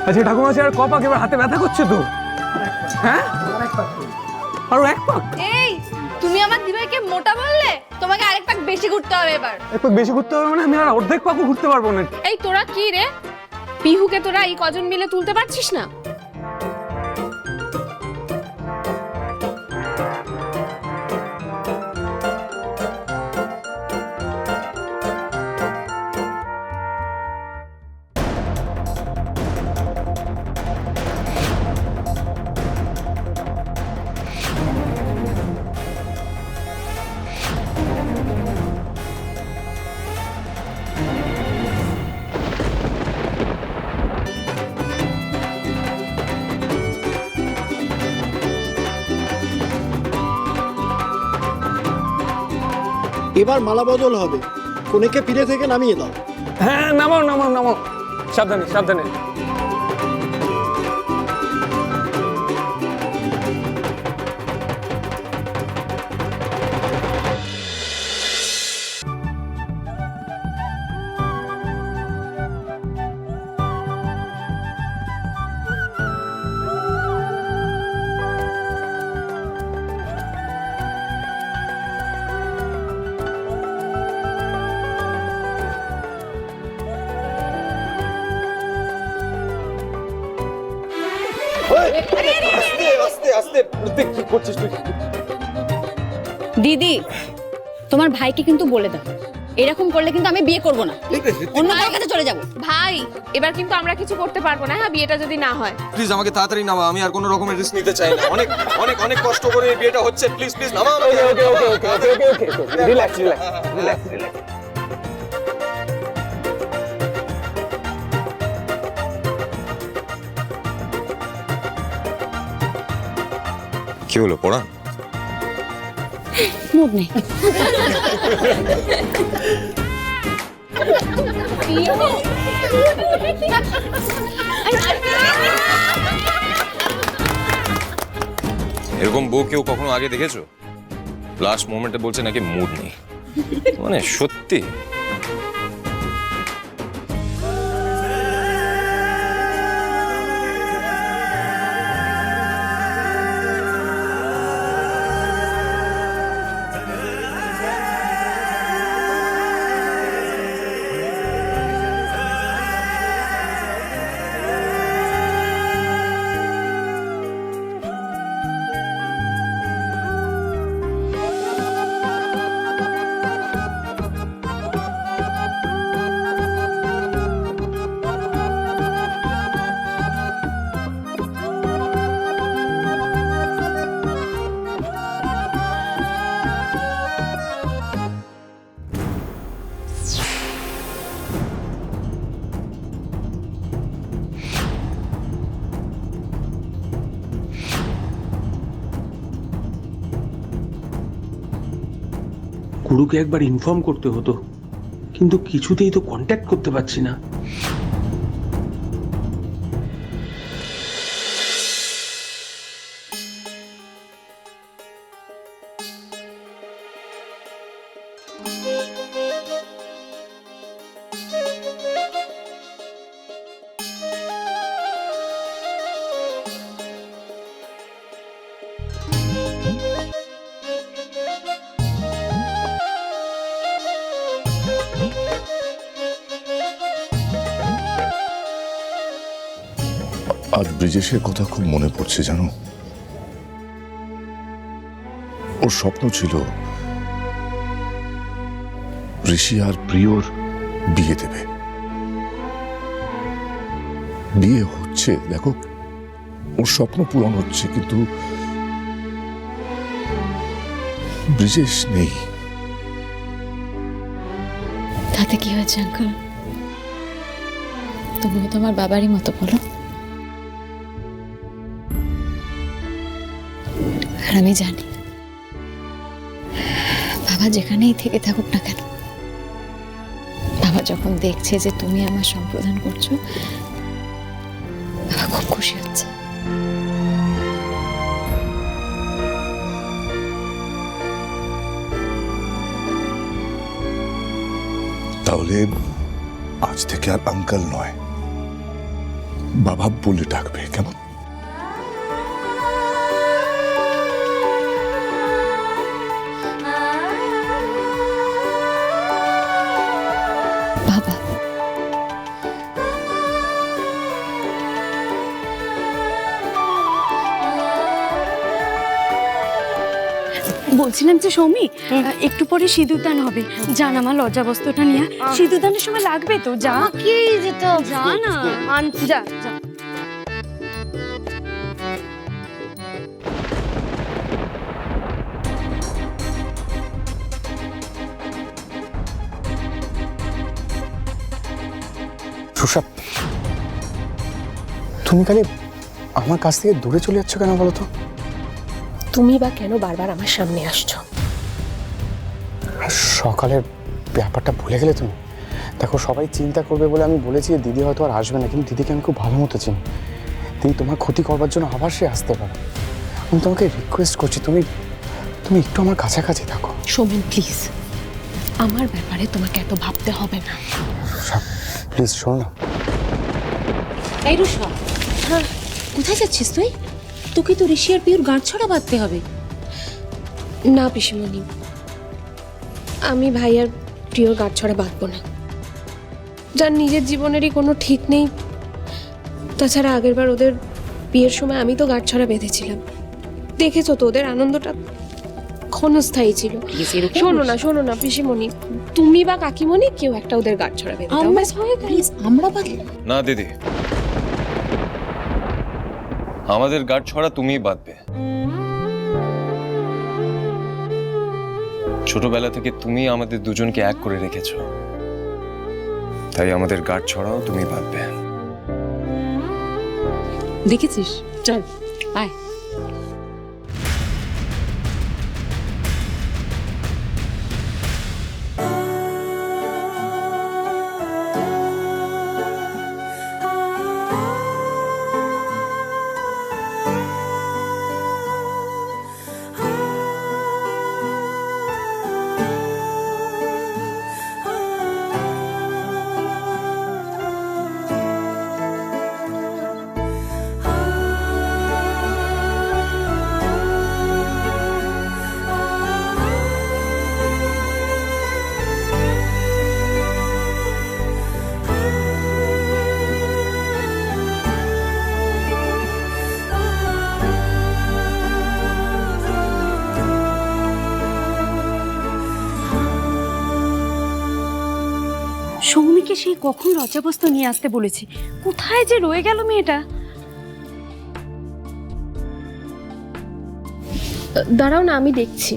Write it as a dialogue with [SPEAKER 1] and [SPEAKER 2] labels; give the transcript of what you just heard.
[SPEAKER 1] আচ্ছা ঠাকুমাছি আর কপাক এবার হাতে ব্যথা করছে তো? হ্যাঁ আরো এক পাক?
[SPEAKER 2] এই তুমি আমার দিভাইকে মোটা বললে, তোমাকে আরেক পাক বেশি ঘুরতে হবে এবার।
[SPEAKER 1] এক পাক বেশি ঘুরতে হবে মানে আমি আর অর্ধেক পাকও ঘুরতে পারবো না।
[SPEAKER 2] এই তোরা কি রে, পিহুকে তোরা এই কজন মিলে তুলতে পারছিস না?
[SPEAKER 3] এবার মালা বদল হবে, কনেকে পিড়ে থেকে নামিয়ে দাও।
[SPEAKER 1] হ্যাঁ নামাও নামাও নামাও, সাবধানে সাবধানে। আস্তে আস্তে আস্তে, কি করছিস তুই?
[SPEAKER 4] দিদি, তোমার ভাইকে কিন্তু বলে দাও, এরকম করলে কিন্তু আমি বিয়ে করব না, অন্য কারোর কাছে চলে যাব।
[SPEAKER 2] ভাই এবার কিন্তু আমরা কিছু করতে পারবো না, হ্যাঁ বিয়েটা যদি না হয়।
[SPEAKER 5] প্লিজ আমাকে তাড়াতাড়ি নামা, আমি আর কোনো রকমের রিস্ক নিতে চাই না। অনেক অনেক অনেক কষ্ট করে এই বিয়েটা হচ্ছে, প্লিজ প্লিজ নামা আমাকে।
[SPEAKER 1] ওকে ওকে ওকে ওকে ওকে ওকে, রিল্যাক্স রিল্যাক্স রিল্যাক্স রিল্যাক্স।
[SPEAKER 5] কি হলো পড়া?
[SPEAKER 4] মুড নেই।
[SPEAKER 5] এরকম বউ কেউ কখনো আগে দেখেছো? লাস্ট মোমেন্টে বলছে নাকি মুড নেই, মানে সত্যি।
[SPEAKER 1] গুরুকে একবার ইনফর্ম করতে হতো, কিন্তু কিছুতেই তো কন্ট্যাক্ট করতে পারছি না।
[SPEAKER 6] আজ ব্রিজেশের কথা খুব মনে পড়ছে জানো। ওর স্বপ্ন ছিল ঋষি আর প্রিয়র বিয়ে দেবে। বিয়ে হচ্ছে, দেখো ওর স্বপ্ন পূরণ হচ্ছে, কিন্তু ব্রিজেশ নেই।
[SPEAKER 4] তাতে কি হয়েছে আঙ্কেল? তুমিও তোমার বাবারই মতো বলো। আর আমি জানি বাবা যেখানেই থেকে থাকুক না কেন, বাবা যখন দেখছে যে তুমি আমার সম্প্রদান করছো, বাবা খুব খুশি হচ্ছে।
[SPEAKER 6] তাহলে আজ থেকে আর আঙ্কেল নয়, বাবা বলে ডাকবে, কেমন?
[SPEAKER 4] বাবা।
[SPEAKER 7] বলছিলাম যে সৌমি, একটু পরে সিঁদুরদান হবে, জান আমার লজ্জা বস্ত্রটা নিয়ে সিঁদুরদানের সময় লাগবে তো, যা
[SPEAKER 2] কি যেতে হবে?
[SPEAKER 7] যা না, যা যা।
[SPEAKER 8] সুষা, তুমি খালি আমার কাছ থেকে দূরে চলে যাচ্ছ কেন বলো তো?
[SPEAKER 9] তুমি বা কেন বারবার আমার সামনে আসছো?
[SPEAKER 8] আর সকালের ব্যাপারটা ভুলে গেলে তুমি? দেখো, সবাই চিন্তা করবে বলে আমি বলেছি যে দিদি হয়তো আর আসবে না, কিন্তু দিদিকে আমি খুব ভালো মতো চিনি। দিদি তোমার ক্ষতি করবার জন্য আবার সে আসতে পারে। আমি তোমাকে রিকোয়েস্ট করছি, তুমি তুমি একটু আমার কাছাকাছি থাকো।
[SPEAKER 9] সৌমেন প্লিজ, আমার ব্যাপারে তোমাকে এত ভাবতে হবে না।
[SPEAKER 8] প্লিজ শোনো না।
[SPEAKER 9] এই রুষা, হ্যাঁ, কোথায় যাচ্ছিস তুই? তোকে তো ঋষি আর পিওর গাঁট ছড়া বাঁধতে হবে। না পিসিমণি, আমি ভাই আর প্রিয়র গাঁট ছড়া বাঁধবো না। যার নিজের জীবনেরই কোনো ঠিক নেই। তাছাড়া আগেরবার ওদের বিয়ের সময় আমি তো গাঁট ছড়া বেঁধেছিলাম, দেখেছো তো ওদের আনন্দটা ক্ষণস্থায়ী ছিল। শোনো না পিসিমণি, তুমি বা কাকিমণি কেউ একটা ওদের গাঁট ছড়া বেঁধে দাও, ব্যাস হয়ে গেল।
[SPEAKER 4] আমরা বাঁধলে
[SPEAKER 5] না দিদি, আমাদের গার্ড ছড়া তুমিই বাঁধবে। ছোটবেলা থেকে তুমি আমাদের দুজনকে এক করে রেখেছো, তাই আমাদের গার্ড ছড়াও তুমি বাঁধবে।
[SPEAKER 9] দেখেছিস? চল আয়।
[SPEAKER 7] সৌমিকে সেই কখন লজ্জাবস্ত্র নিয়ে আসতে বলেছি, কোথায় যে রয়ে গেল মেয়েটা।
[SPEAKER 9] দাঁড়াও না, আমি দেখছি।